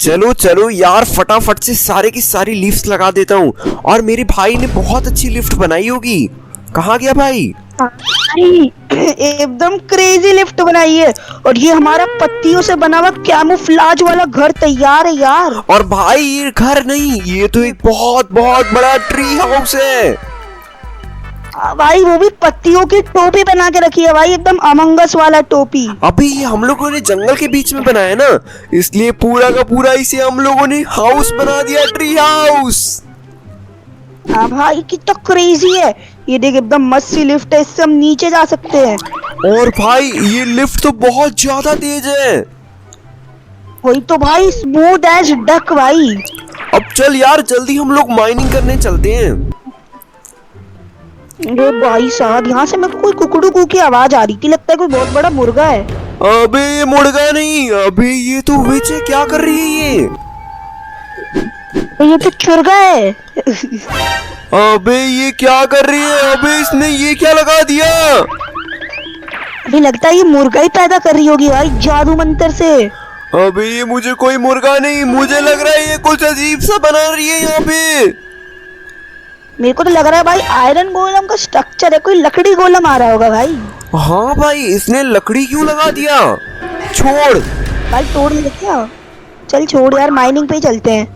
चलो चलो यार, फटाफट से सारे की सारी लिफ्ट लगा देता हूँ। और मेरे भाई ने बहुत अच्छी लिफ्ट बनाई होगी। कहाँ गया भाई? भाई एकदम क्रेजी लिफ्ट बनाई है। और ये हमारा पत्तियों से बना हुआ कैमोफ्लाज वाला घर तैयार है यार। और भाई ये घर नहीं, ये तो एक बहुत बहुत बड़ा ट्री हाउस है। भाई वो भी पत्तियों की टोपी बना के रखी है भाई, एकदम अमंगस वाला टोपी। अभी ये हम लोगों ने जंगल के बीच में बनाया ना, इसलिए पूरा का पूरा इसे हम लोगों ने हाउस बना दिया, ट्री हाउस। हाँ भाई कितना क्रेजी है। ये देख एकदम मस्त सी लिफ्ट है, इससे हम नीचे जा सकते हैं। और भाई ये लिफ्ट तो बहुत ज्यादा तेज है। वही तो भाई, स्मूथ एज डक भाई। अब चल यार, जल्दी हम लोग माइनिंग करने चलते हैं। अरे भाई साहब, यहाँ से मेरे को कोई कुकड़ू कू की आवाज आ रही थी, लगता है कोई बहुत बड़ा मुर्गा है। अबे ये मुर्गा नहीं, अबे ये तो विच है। क्या कर रही है ये तो चुरगा है। अबे ये क्या कर रही है? अबे इसने ये क्या लगा दिया? अभी लगता है ये मुर्गा ही पैदा कर रही होगी भाई, जादू मंत्र से। अबे ये मुझे कोई मुर्गा नहीं, मुझे लग रहा है ये कुछ अजीब सा बना रही है यहाँ पे। मेरे को तो लग रहा है भाई आयरन गोलम का स्ट्रक्चर है, कोई लकड़ी गोलम आ रहा होगा भाई। हाँ भाई, इसने लकड़ी क्यों लगा दिया? छोड़ भाई तोड़ ले क्या? चल छोड़ यार, माइनिंग पे ही चलते हैं।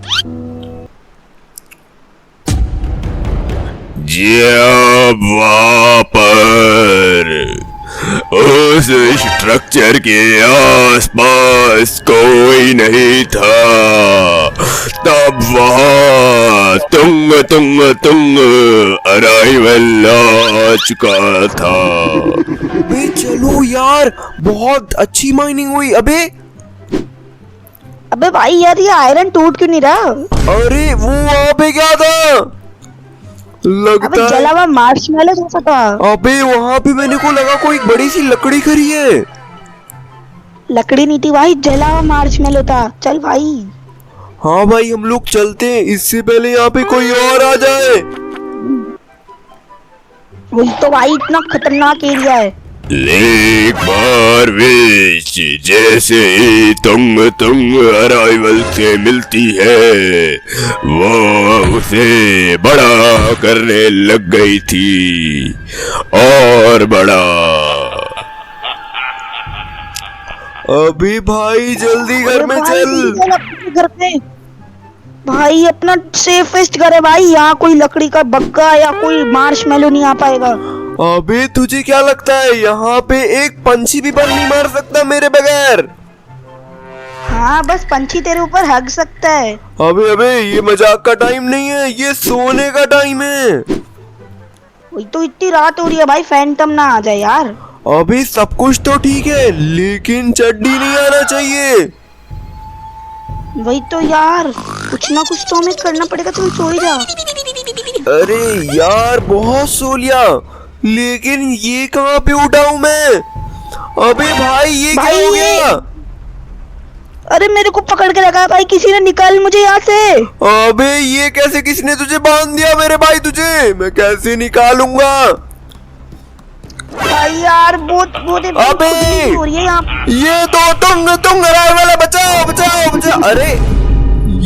जब वहाँ पर उस स्ट्रक्चर के आसपास कोई नहीं था, तब वहाँ तुंग अराइवल आ चुका था। अबे चलो यार, बहुत अच्छी माइनिंग हुई। अबे भाई यार, ये आयरन टूट क्यों नहीं रहा? अरे वो वहाँ पे क्या था? अबे लगता है जला हुआ मार्शमैलो जैसा था। अबे वहाँ पे मैंने को लगा कोई बड़ी सी लकड़ी खड़ी है। लकड़ी नहीं थी भाई, जला हुआ मार्शमैलो था। चल भाई। हाँ भाई, हम लोग चलते हैं, इससे पहले यहाँ पे कोई और आ जाए। वही तो भाई, इतना खतरनाक एरिया है। एक बार विश जैसे ही तुंग अराइवल से मिलती है, वो उसे बड़ा करने लग गई थी, और बड़ा। अभी भाई जल्दी घर में चल। घर पे भाई अपना सेफेस्ट घर है भाई, यहाँ कोई लकड़ी का बग्गा या कोई मार्शमैलो नहीं आ पाएगा। अबे तुझे क्या लगता है यहाँ पे एक पंछी भी पर नहीं मार सकता मेरे बगैर? हाँ बस पंछी तेरे ऊपर हग सकता है। अबे ये मजाक का टाइम नहीं है, ये सोने का टाइम है। वही तो, इतनी रात हो रही है भाई, फैंटम ना आ जाए यार। अभी सब कुछ तो ठीक है, लेकिन चड्डी नहीं आना चाहिए। वही तो यार, कुछ ना कुछ तो हमें करना पड़ेगा। तुम सो ही जा। अरे यार बहुत सो लिया, लेकिन ये कहाँ पे उठा हूँ मैं? अबे भाई ये क्या हो गया? अरे मेरे को पकड़ के रखा है भाई किसी ने, निकाल मुझे यहाँ से। अबे ये कैसे, किसने तुझे बांध दिया मेरे भाई? तुझे मैं कैसे निकालूंगा? भाई यार बहुत अबे हो रही है यहाँ। ये तो तुंग वाला, बचाओ बचाओ बचाओ। अरे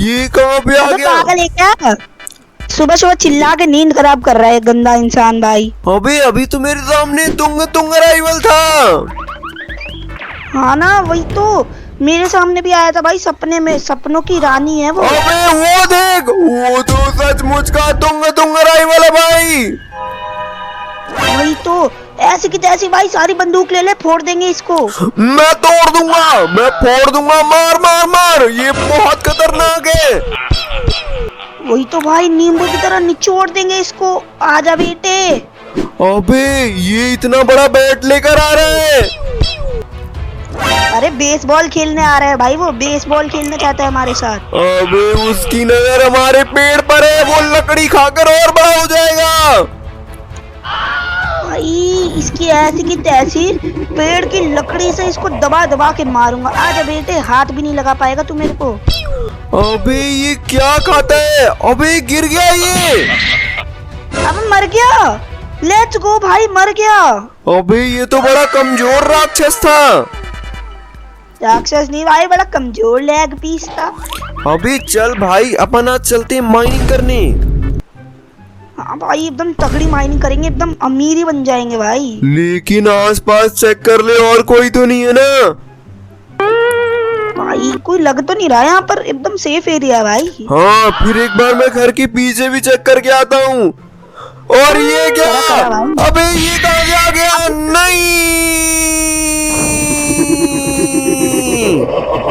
ये कहाँ पे आ गया? पागल है क्या? सुबह सुबह चिल्ला के नींद खराब कर रहा है गंदा इंसान भाई। अबे अभी तो मेरे सामने तुंग अराइवल था। हाँ ना, वही तो मेरे सामने भी आया था भाई, सपने में। सपनों की रानी है वो। अबे वो देख, वो तो सचमुच का तुंग अराइवल है भाई। वही तो, ऐसी की तैसी भाई सारी बंदूक ले ले, फोड़ देंगे इसको। मैं तोड़ दूंगा, मैं फोड़ दूंगा, मार मार मार, ये बहुत खतरनाक है। वही तो भाई, नींबू की तरह निचोड़ देंगे इसको। आजा बेटे। अबे ये इतना बड़ा बैट लेकर आ रहा है। अरे बेसबॉल खेलने आ रहा है भाई, वो बेसबॉल खेलना चाहता है हमारे साथ। अबे उसकी नजर हमारे पेड़ पर है, वो लकड़ी खाकर और बड़ा हो जाएगा। भाई इसकी ऐसी की तैसी, पेड़ की लकड़ी से इसको दबा दबा के मारूंगा। आजा बेटे, हाथ भी नहीं लगा पाएगा तू मेरे को। अबे ये क्या खाता है? अबे गिर गया ये। अब मर गया। लेट्स गो भाई, मर गया। अबे ये तो बड़ा कमजोर राक्षस था। राक्षस नहीं भाई, बड़ा कमजोर लेग पीस था। अभी चल भाई, अपन आज चलते हैं माइनिंग करने। हाँ भाई, एकदम तगड़ी माइनिंग करेंगे, एकदम अमीर ही बन जाएंगे भाई। लेकिन आसपास चेक कर ले, और कोई तो नहीं है ना? भाई कोई लग तो नहीं रहा है यहाँ पर, एकदम सेफ एरिया है भाई। हाँ, फिर एक बार मैं घर के पीछे भी चेक करके आता हूँ। और ये क्या? करा भाई। अबे ये कहाँ से आ गया? नहीं,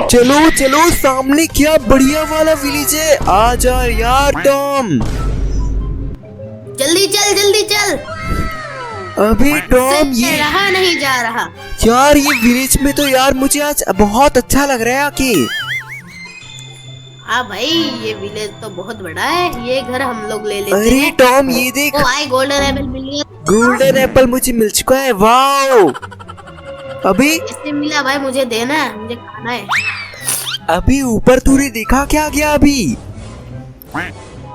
चलो चलो, सामने क्या बढ़िया वाला विलेज है। आ जा यार टॉम। जल्दी चल जल्दी चल। अबे टॉम, से ये रहा नहीं जा रहा। यार ये विलेज में तो यार मुझे आज बहुत अच्छा लग रहा है आके। हाँ भाई, ये विलेज तो बहुत बड़ा है, ये घर हम लोग ले लेते अरे हैं। टॉम ये देख, ओ भाई, गोल्डन एप्पल मिल गया। गोल्डन एप्पल मुझे मिल चुका है। वाओ, अभी इससे मिला भाई, मुझे देना है, मुझे खाना है। अभी ऊपर तूने देखा क्या गया अभी?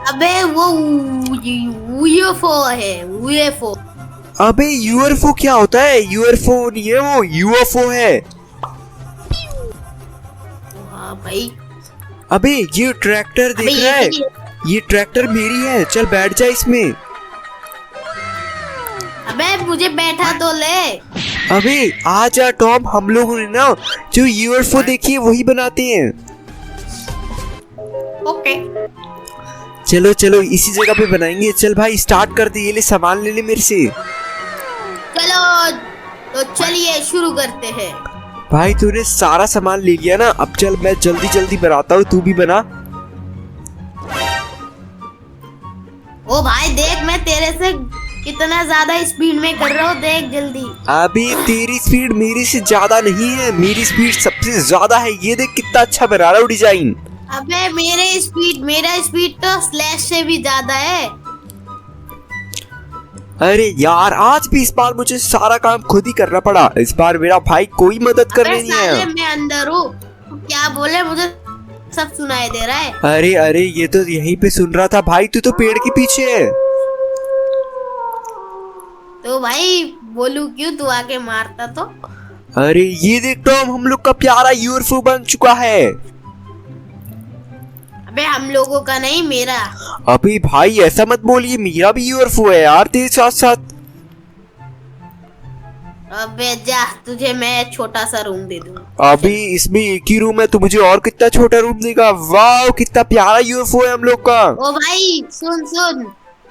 अबे वो यूएफओ है, यूएफओ। अबे यूएफओ क्या होता है? यूएफओ नहीं है वो, यूएफओ है। हाँ भाई। अबे ये ट्रैक्टर अबे देख रहा है? ये ये ट्रैक्टर मेरी है, चल बैठ जा इसमें। अबे मुझे बैठा तो ले। अबे आ जा टॉम, हम लोगों ने ना जो यूएफओ देखी है वही बनाते हैं। ओके। चलो चलो, इसी जगह पे बनाएंगे। चल भाई स्टार्ट कर दे, ये ले सामान ले ले मेरे से। चलो तो चलिए शुरू करते हैं। भाई तूने सारा सामान ले लिया ना? अब चल मैं जल्दी जल्दी बनाता हूँ, तू भी बना। ओ भाई देख, मैं तेरे से कितना ज्यादा स्पीड में कर रहा हूँ, देख जल्दी। अभी तेरी स्पीड मेरी से ज्यादा नहीं है, मेरी स्पीड सबसे ज्यादा है। ये देख कितना अच्छा बना रहा हूँ डिजाइन। अबे मेरा स्पीड तो स्लैश से भी ज्यादा है। अरे यार, आज भी इस बार मुझे सारा काम खुद ही करना पड़ा। इस बार मेरा भाई कोई मदद करने अबे नहीं साले, है। मैं अंदर हूँ, क्या बोले, मुझे सब सुनाई दे रहा है। अरे अरे, ये तो यहीं पे सुन रहा था भाई, तू तो पेड़ के पीछे है। तो भाई बोलू क्यों, तू आके मारता तो। अरे ये देख टॉम, हम लोग का प्यारा यूएफओ बन चुका है। अबे हम लोगों का नहीं, मेरा। अभी भाई ऐसा मत बोलिए, मेरा भी यूएफओ है यार तेरे साथ साथ। अबे जा, तुझे मैं छोटा सा रूम दे दूँ। अभी इसमें एक ही रूम है, तो मुझे और कितना छोटा रूम देगा? वाह, कितना प्यारा यूएफओ है हम लोग का। ओ भाई सुन सुन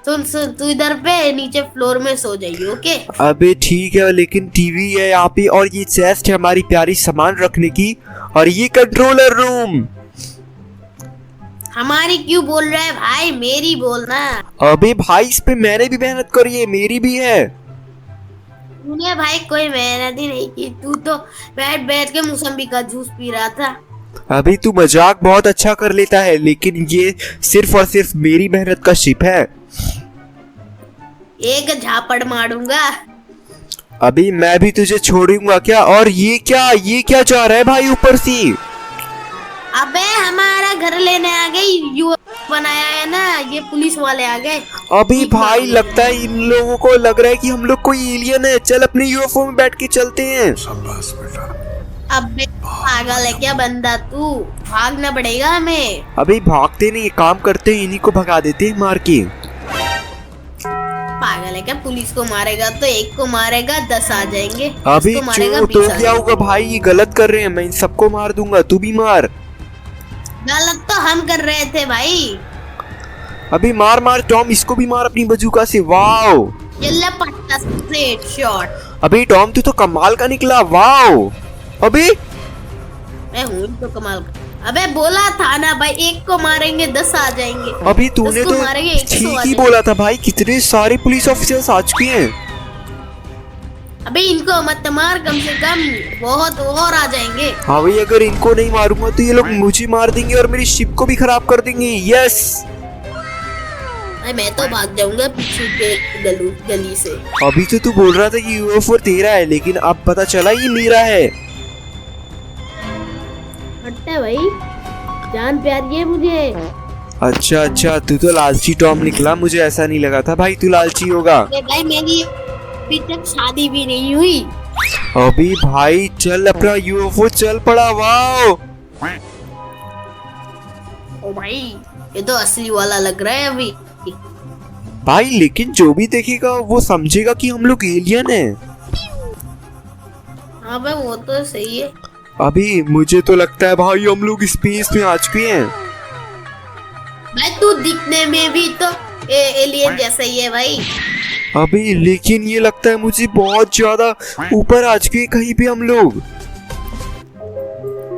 सुन सुन, तू इधर पे नीचे फ्लोर में सो जाइए, ओके। अबे ठीक है, लेकिन टीवी है यहाँ पे, और ये चेस्ट है हमारी प्यारी सामान रखने की, और ये कंट्रोलर रूम। हमारी क्यों बोल रहा है भाई, मेरी बोलना। अबे भाई इस पे मैंने भी मेहनत करी है, मेरी भी है। तूने भाई कोई मेहनत ही नहीं की, तू तो बैठ बैठ के मौसम्बी का जूस पी रहा था। अभी तू मजाक बहुत अच्छा कर लेता है, लेकिन ये सिर्फ और सिर्फ मेरी मेहनत का शिप है। एक झापड़ मारूंगा। अभी मैं भी तुझे छोड़ूंगा क्या? और ये क्या चाह रहा है भाई ऊपर से? अबे हमारा घर लेने आ गए, यू बनाया है ना, ये पुलिस वाले आ गए। अभी भाई लगता है इन लोगों को लग रहा है कि हम लोग कोई एलियन है। चल अपने यूएफओ में बैठ के चलते हैं। अबे पागल है क्या बंदा तू, भागना पड़ेगा हमें। अभी भागते नहीं, काम करते हैं, इन्हीं को भगा देते हैं मार के। पागल है क्या, पुलिस को मारेगा तो एक को मारेगा 10 आ जाएंगे। अभी इसको मारेगा तो 20 आ क्या होगा भाई, ये गलत कर रहे हैं, मैं इन सबको मार दूंगा, तू भी मार। गलत तो हम कर रहे थे भाई। अभी मार मार टॉम, इसको भी मार अपनी बंदूका से। वाओ, ये ले पट्टा स्ट्रेट शॉट। अभी टॉम तू तो कमाल का निकला। वाओ, अभी मैं हूँ तो कमाल का। अबे बोला था ना भाई, एक को मारेंगे 10 आ जाएंगे। अभी तूने 10 को तो मारेंगे 100 आ ठीक ही जाएंगे। बोला था भाई, कितने सारे पुलिस ऑफिसर्स आ चुके हैं। अबे इनको मत मार, कम से कम बहुत और आ जाएंगे। हाँ भाई, अगर इनको नहीं मारूंगा तो ये लोग मुझे मार देंगे और मेरी शिप को भी खराब कर देंगे। यस, अरे मैं तो भाग जाऊंगा पीछे के गली से। अभी तो तू बोल रहा था कि यूएफओ तेरा है, लेकिन अब पता चला ये मेरा है। हटता है भाई, जान प्यारी है मुझे। अच्छा अच्छा, तू तो लालची टॉम निकला, मुझे ऐसा नहीं लगा था भाई तू लालची होगा। अरे भाई मेरी अभी तक शादी भी नहीं हुई। अभी भाई चल, अपना यूएफओ चल पड़ा। वाओ, ओ भाई, ये तो असली वाला लग रहा है अभी। भाई लेकिन जो भी देखेगा वो समझेगा कि हम लोग एलियन हैं। हाँ भाई, वो तो सही है। अभी मुझे तो लगता है भाई हम लोग स्पेस में आ चुके हैं। भाई तू दिखने में भी तो एलियन जैसा ही है भाई। अभी लेकिन ये लगता है मुझे बहुत ज्यादा ऊपर आ चुके हैं कहीं पे हम लोग।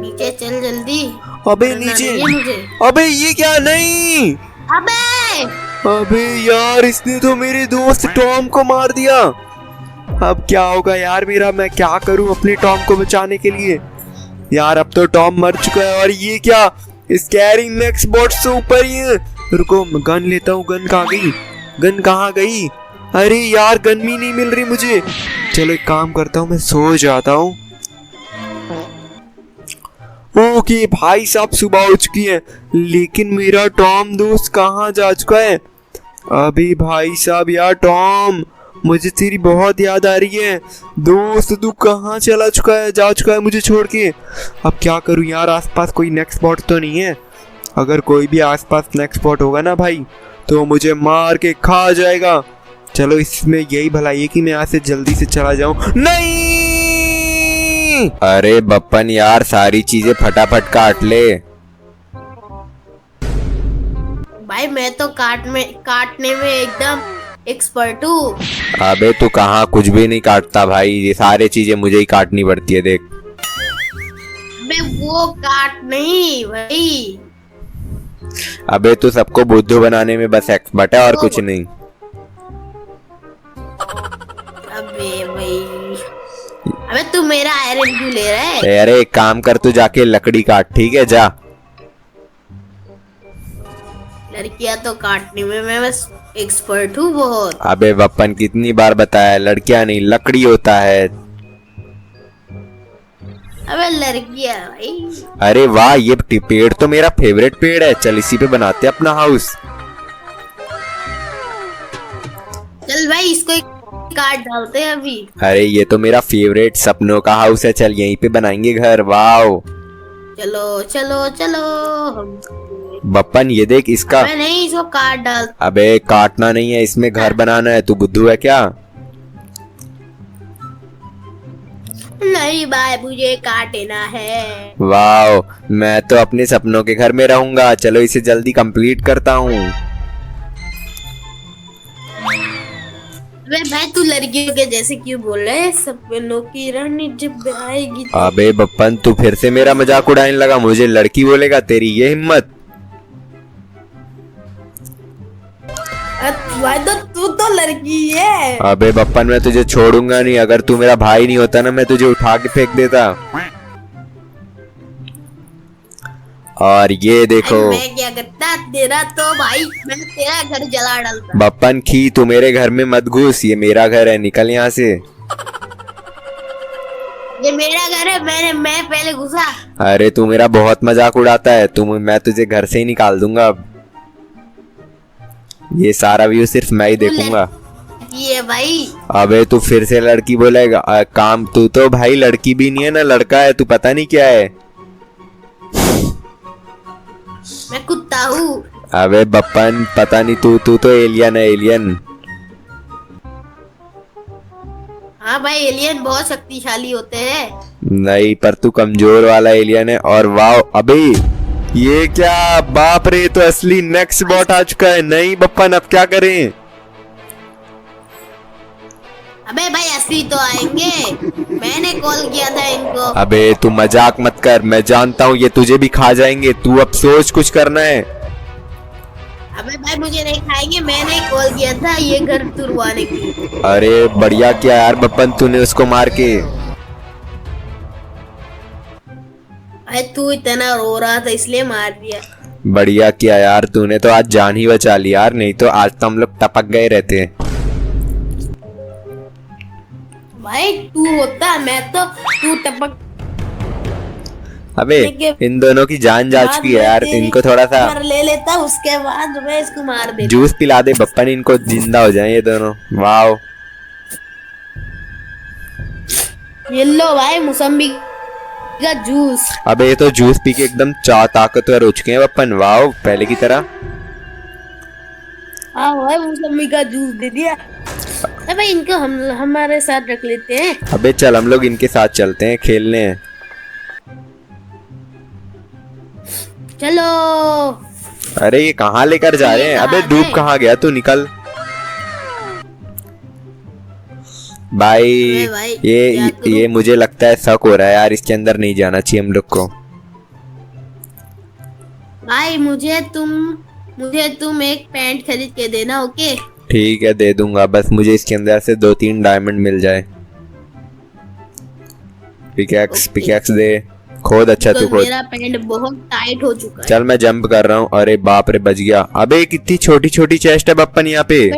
नीचे चल जल्दी। अबे डरना नीचे। नहीं है मुझे। अबे ये क्या? नहीं। अबे अबे यार इसने तो मेरे दोस्त टॉम को मार दिया। अब क्या होगा यार मेरा? मैं क्या करूं अपने टॉम को बचाने के लिए? यार अब तो टॉम मर चुका है। और ये क्या? स्कैरी नेक्स्ट बॉट से ऊपर ही है। रुको मैं गन लेता हूँ। गन कहाँ गई? गन कहाँ गई? अरे यार गन भी नहीं मिल रही मुझे। चलो एक काम करता हूँ, मैं सो जाता हूँ। ओके भाई साहब सुबह हो चुकी है, लेकिन मेरा टॉम दोस्त कहाँ जा चुका है? अभी भाई साहब यार टॉम, मुझे तेरी बहुत याद आ रही है। दोस्त तू कहाँ चला चुका है? जा चुका है मुझे छोड़ के। अब क्या करूँ यार? आसपास कोई नेक्स्ट स्पॉट तो नहीं है। अगर कोई भी आसपास नेक्स्ट स्पॉट होगा ना भाई तो मुझे मार के खा जाएगा। चलो इसमें यही भलाई है कि मैं यहाँ से जल्दी से चला जाऊं। नहीं! अरे बप्पन यार सारी चीजें फटाफट काट ले। भाई मैं तो काटने में एकदम एक्सपर्ट हूँ। अबे तू कहाँ कुछ भी नहीं काटता भाई, ये सारी चीजें मुझे ही काटनी पड़ती है देख। मैं वो काट नहीं भाई। अबे तू सबको बुद्धू बनाने में बस एक्सपर्ट है और कुछ नहीं। अबे भाई, अबे तू मेरा आयरन क्यों ले रहा है? अरे एक काम कर, तू जाके लकड़ी काट, ठीक है जा। लड़कियां तो काटने में मैं बस एक्सपर्ट हूँ बहुत। अबे बप्पन कितनी बार बताया, लड़कियां नहीं लकड़ी होता है। अबे लड़कियां भाई। अरे वाह, ये पेड़ तो मेरा फेवरेट पेड़ है, चल इसी पे बनाते हैं अपना हाउस। चल भाई इसको काट डालते हैं अभी। अरे ये तो मेरा फेवरेट सपनों का हाउस है, चल यहीं पे बनाएंगे घर। वाह चलो चलो चलो हम। बप्पन ये देख इसका। मैं नहीं, इसको काट डाल। अबे काटना नहीं है, इसमें घर बनाना है। तू बुद्धू है क्या? नहीं भाई, मुझे काटना है। वाह, मैं तो अपने सपनों के घर में रहूंगा। चलो इसे जल्दी कंप्लीट करता हूँ। अबे भाई तू लड़कियों के जैसे क्यों बोल रहे है? सपनों की रानी जब आएगी। अबे बप्पन तू फिर से मेरा मजाक उड़ाने लगा, मुझे लड़की बोलेगा? तेरी ये हिम्मत? भाई तो तू तो लड़की है। अबे बप्पन मैं तुझे छोड़ूंगा नहीं। अगर तू मेरा भाई नहीं होता ना मैं तुझे उठा के फेंक देता। और ये देखो। मैं क्या करता तेरा तो भाई, मैं तेरा घर जला डालता। बप्पन खी तू मेरे घर में मत घुस, ये मेरा घर है, निकल यहाँ से। ये मेरा घर है, मैं पहले घुसा। अरे तू मेरा बहुत मजाक उड़ाता है, मैं तुझे घर से ही निकाल दूंगा अब। ये सारा व्यू सिर्फ मैं ही देखूंगा। ये भाई। अबे तू फिर से लड़की बोलेगा? काम तू तो भाई लड़की भी नहीं है ना लड़का है, तू पता नहीं क्या है। मैं कुत्ता हूँ। अबे बप्पन पता नहीं, तू तो एलियन है, एलियन। हाँ भाई, एलियन बहुत शक्तिशाली होते हैं। नहीं पर तू कमजोर वाला एलियन है। और वाह, अबे ये क्या? बाप रे, तो असली नेक्स्ट बॉट आ चुका है। नहीं बप्पन अब क्या करें? अबे भाई असली तो आएंगे, मैंने कॉल किया था इनको। अबे तू मजाक मत कर, मैं जानता हूँ ये तुझे भी खा जाएंगे। तू अब सोच कुछ करना है। अबे भाई मुझे नहीं खाएंगे, मैंने कॉल किया था ये घर तुड़वाने की। अरे बढ़िया किया यार बप्पन तूने उसको मार के। अरे तू इतना रो रहा था इसलिए मार दिया। बढ़िया किया यार तूने, तो आज जान ही बचा ली यार, नहीं तो आज तो हम लोग टपक गए रहते। भाई तू होता मैं तो तू टपक। अबे इन दोनों की जान जा चुकी है यार, इनको थोड़ा सा ले लेता, उसके बाद मैं इसको मार देता। जूस पिला दे बप्पन, इनको जिंदा हो जाए ये दोनों। वाह ये लो भाई मौसम्बी का जूस। अबे ये तो जूस पी के एकदम ताकतवर हो चुके हैं अपन। वाओ, पहले की तरह। हाँ भाई, मौसमी का जूस दे दिया। अबे इनको हम हमारे साथ रख लेते हैं। अबे चल हम लोग इनके साथ चलते हैं, खेलने हैं। चलो। अरे ये कहाँ लेकर जा रहे हैं? अबे डूब कहाँ गया तू, निकल भाई। भाई, ये मुझे लगता है शक हो रहा है यार, इसके अंदर नहीं जाना चाहिए हम लोग को। भाई मुझे तुम एक पैंट खरीद के देना, ओके? ठीक है, दे दूंगा, बस मुझे इसके अंदर से 2-3 डायमंड मिल जाए। पिकैक्स दे, खोद। अच्छा तू खोद। मेरा पैंट बहुत टाइट हो चुका है। चल मैं जंप कर रहा हूँ। अरे बाप रे, बच गया। अबे कितनी छोटी छोटी चेस्ट है बप्पन यहाँ पे।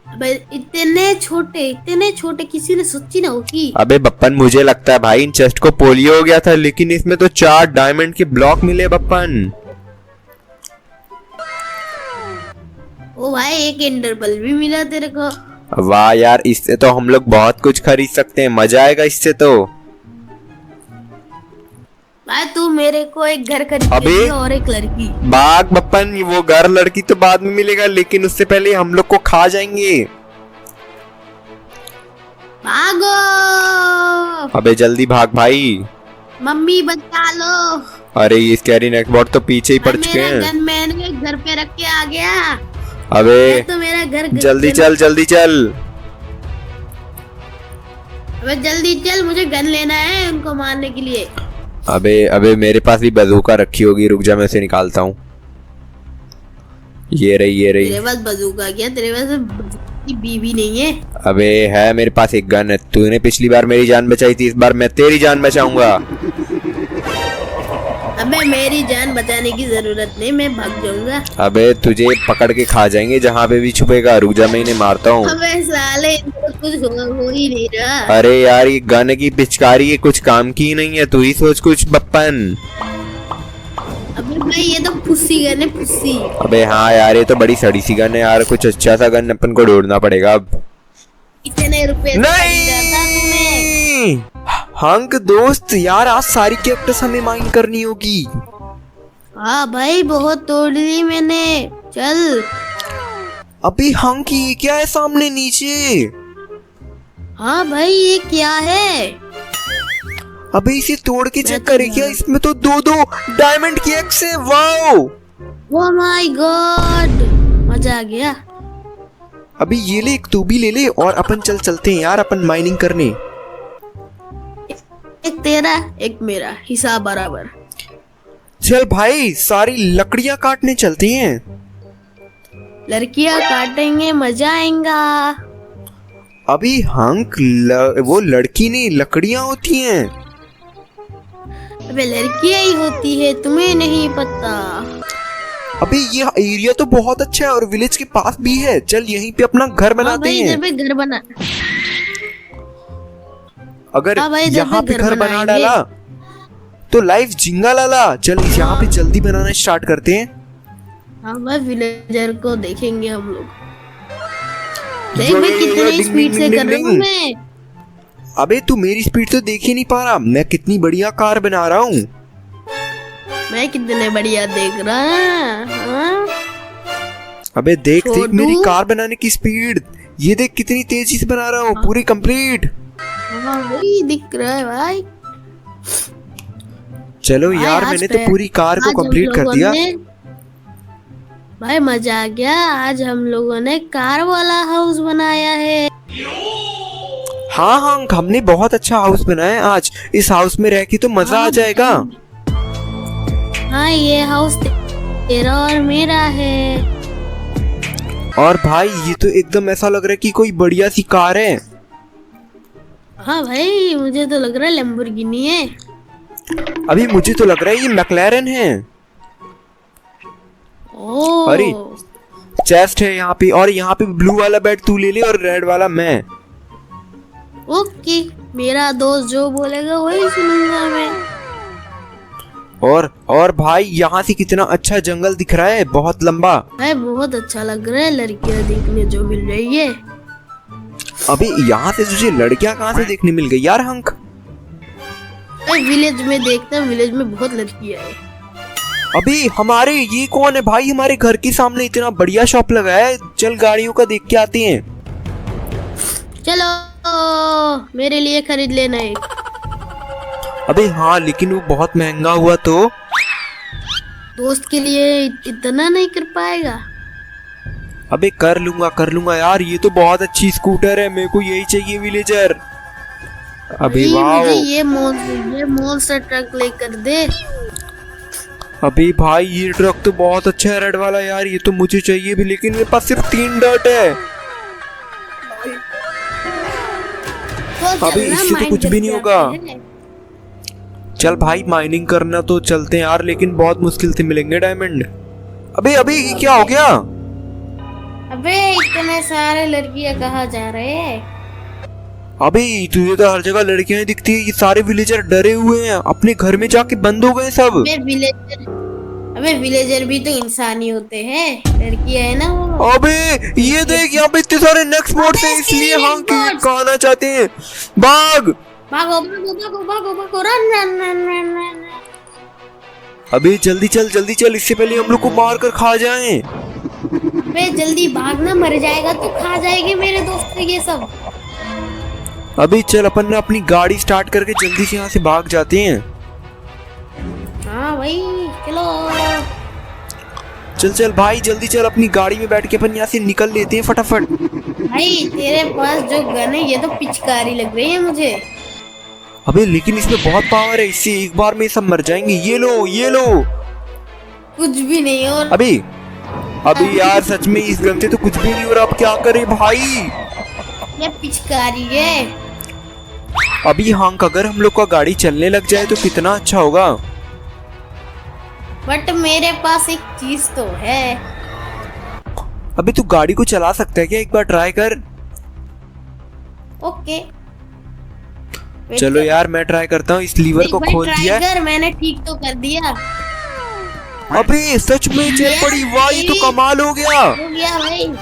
अबे इतने छोटे किसी ने सोची ना होगी। अबे बप्पन मुझे लगता है भाई इन चेस्ट को पोलियो हो गया था, लेकिन इसमें तो 4 डायमंड के ब्लॉक मिले बप्पन। ओ भाई, एक एंडर बल भी मिला तेरे को। वाह यार, इससे तो हम लोग बहुत कुछ खरीद सकते हैं, मजा आएगा इससे तो। भाई तू मेरे को एक घर खरीद के दे और एक लड़की। बाग बप्पन, वो घर लड़की तो बाद में मिलेगा, लेकिन उससे पहले हम लोग को खा जाएंगे। भागो। अबे जल्दी भाग भाई। मम्मी बचा लो। अरे ये स्कैरी नेकबॉट तो पीछे ही पड़ चुके हैं। गन मैंने घर पे रख के आ गया। अबे तो मेरा घर जल्दी चल जल्दी चल। अबे जल्दी चल, मुझे गन लेना है उनको मारने के लिए। अबे मेरे पास भी बंदूका रखी होगी, रुक जा मैं उसे निकालता हूँ। ये रही। तेरे पास बंदूका क्या? तेरे पास बीवी नहीं है? अबे है, मेरे पास एक गन है। तूने पिछली बार मेरी जान बचाई थी, इस बार मैं तेरी जान बचाऊंगा। अबे मेरी जान बचाने की जरूरत नहीं, मैं भाग जाऊंगा। अबे तुझे पकड़ के खा जाएंगे जहाँ पे भी छुपेगा। रुक जा, मैं इन्हें मारता हूँ। अबे साले, कुछ हो ही नहीं रहा। अरे यार ये गन की पिचकारी ये कुछ काम की नहीं है, तू ही सोच कुछ बप्पन। अबे भाई ये तो पुस्सी गन है, पुस्सी। अबे हाँ यार, ये तो बड़ी सड़ी सी गन है यार, कुछ अच्छा सा गन अपन को ढूंढना पड़ेगा अब। इतने रुपए नहीं हंक दोस्त यार, आज सारी कैक्टस हमें माइन करनी होगी। हाँ भाई, बहुत तोड़ ली मैंने। चल। अबे हंक, ये क्या है सामने नीचे? हाँ भाई, ये क्या है? अबे इसे तोड़ के चेक करे क्या? इसमें तो 2 डायमंड की एक्स है। वाओ, ओह माय गॉड, मजा आ गया। अबे ये ले, एक तू भी ले ले और अपन चलते हैं यार, अपन माइनिंग करने। एक तेरा एक मेरा, हिसाब बराबर। चल भाई, सारी लकड़ियां काटने चलते हैं। लड़कियां काटेंगे, मजा आएगा। अभी हंक वो लड़की नहीं, लकड़ियां होती हैं। अबे लड़कियां ही होती है, तुम्हें नहीं पता। अबे ये एरिया तो बहुत अच्छा है और विलेज के पास भी है। चल यहीं पे अपना घर बनाते हैं। इधर पे घर बना। अगर यहाँ पे घर बना बनाएंगे। डाला तो लाइफ जिंगा लाला। चल यहाँ पे जल्दी बनाना स्टार्ट करते हैं। हाँ भाई, विलेजर को देखेंगे हम लोग। देख मैं कितनी स्पीड से कर रहा हूँ मैं। अबे तू मेरी स्पीड तो देख ही नहीं पा रहा, मैं कितनी बढ़िया कार बना रहा हूँ। मैं कितने बढ़िया देख रहा है। हाँ? अबे देख छोटू। मेरी कार बनाने की स्पीड। ये देख कितनी तेजी से बना रहा हूँ, पूरी कंप्लीट। हाँ वही दिख रहा है भाई। चलो भाई, यार, आज मैंने तो पूरी कार को आज हम कंप्लीट कर लोगों दिया। ने- भाई मजा आ गया। आज हम लोगों ने कार वाला हाउस बनाया है। हाँ हाँ, हमने बहुत अच्छा हाउस बनाया है आज। इस हाउस में रह के तो मजा आ जाएगा। हाँ, ये हाउस तेरा और मेरा है। और भाई ये तो एकदम ऐसा लग रहा है कि कोई बढ़िया सी कार है। हाँ भाई, मुझे तो लग रहा है लैम्बोर्गिनी है। अभी मुझे तो लग रहा है ये मैक्लैरन है। ओह, अरे चेस्ट है यहाँ पे, और यहाँ पे ब्लू वाला बेड तू ले ले और रेड वाला मैं। ओके, मेरा दोस्त जो बोलेगा वही सुनूंगा मैं। और भाई यहाँ से कितना अच्छा जंगल दिख रहा है, बहुत लंबा। भाई बहुत अच्छा लग रहा है, लड़कियां देखने जो मिल रही है। अबे यहाँ से तुझे लड़कियां कहाँ से देखने मिल गई यार हंक? विलेज में देखते हैं, विलेज में बहुत लड़कियां है। अभी हमारे ये कौन है भाई, हमारे घर के सामने इतना बढ़िया शॉप लगा है, चल गाड़ियों का देख के आते हैं। चलो मेरे लिए खरीद लेना एक। अबे हाँ, लेकिन वो बहुत महंगा हुआ तो। दोस्त के लिए इतना नहीं कर पाएगा। अबे कर लूंगा यार, ये तो बहुत अच्छी स्कूटर है, मेरे को यही चाहिए विलेजर। अबे भाई, वाह, मुझे ये मॉन्स्टर ट्रक लेकर दे। अबे भाई ये ट्रक तो बहुत अच्छा है रेड वाला यार, ये तो मुझे चाहिए भी, लेकिन मेरे पास सिर्फ 3 डॉट है। तो अबे चलना, इससे तो माइंड कुछ भी नहीं करते होगा। हैं। चल भाई माइनिंग करना तो चलते हैं यार, लेकिन बहुत मुश्किल से मिलेंगे डायमंड। अबे अबे ये क्या हो गया? अबे इतने सारे लड़कियां कहाँ जा रहे हैं? अबे तुझे तो हर जगह लड़कियां दिखती है, ये सारे विलेजर डरे हुए हैं, अपने घर में जाके बंद हो गए सब। अबे विलेजर भी तो इंसान ही होते हैं, लड़कियां है ना वो। अबे ये देख, यहाँ पे इतने सारे नेक्स्ट मोड से, इसलिए हम खाना चाहते हैं। भाग भागो भागो भागो भागो भागो, run run run run run. अबे जल्दी चल, इससे पहले हम लोग को मार कर खा जाएं। अबे जल्दी भागना, मर जाएगा तो खा जाएंगे मेरे दोस्त ये सब। अभी चल अपन ने अपनी गाड़ी स्टार्ट करके जल्दी से यहाँ से भाग जाते हैं। हाँ भाई चलो। चल भाई जल्दी चल, अपनी गाड़ी में बैठ के अपन यहाँ से निकल लेते हैं फटाफट। भाई तेरे पास जो गन है ये तो पिचकारी लग रही है मुझे। अबे लेकिन इसमें बहुत पावर है, इससे एक बार में सब मर जाएंगे। ये लो। कुछ भी नहीं और। अभी यार सच में इस गन से तो कुछ भी नहीं हो रहा, अब क्या करें भाई? ये पिचकारी है। अभी हंक, अगर हम लोग का गाड़ी चलने लग जाए तो कितना अच्छा होगा। बट मेरे पास एक चीज तो है। अभी तू गाड़ी को चला सकता है क्या? एक बार ट्राई कर। ओके चलो यार मैं ट्राई करता हूँ, इस लीवर को खोल दिया है। मैंने ठीक तो कर दिया। अबे सच में चल पड़ी, वाह ये तो कमाल हो गया। हो गया भाई।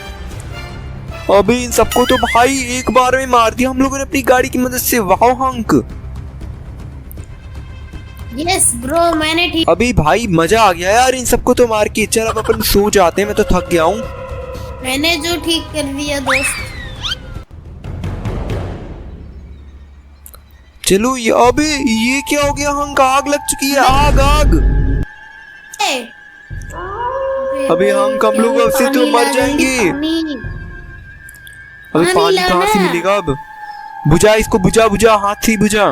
अबे इन सबको तो भाई एक बार में मार दिया हम लोगों ने अपनी गाड़ी की मदद से। वाह हंक, यस ब्रो मैंने ठीक। अभी भाई मजा आ गया यार इन सबको तो मार के। चल अब अपन सो जाते हैं, मैं तो थक गया हूँ। मैंने जो ठीक कर दिया दोस्त। चलो अबे ये क्या हो गया हंक? आग लग चुकी है, आग। अबे हंक हम लोग अब से तो मर जाएंगे। अबे पानी कहाँ से मिलेगा अब? बुझा इसको, बुझा हाथ से बुझा।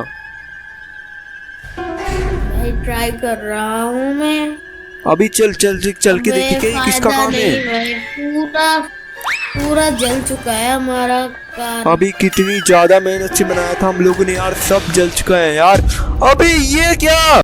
भाई ट्राई कर रहा हूँ मैं। अभी चल के देखिए कि किसका काम है। पूरा जल चुका है हमारा कार। अभी कितनी ज्यादा मेहनत से बनाया था हम लोगों ने यार, सब जल चुका है यार। अभी ये क्या?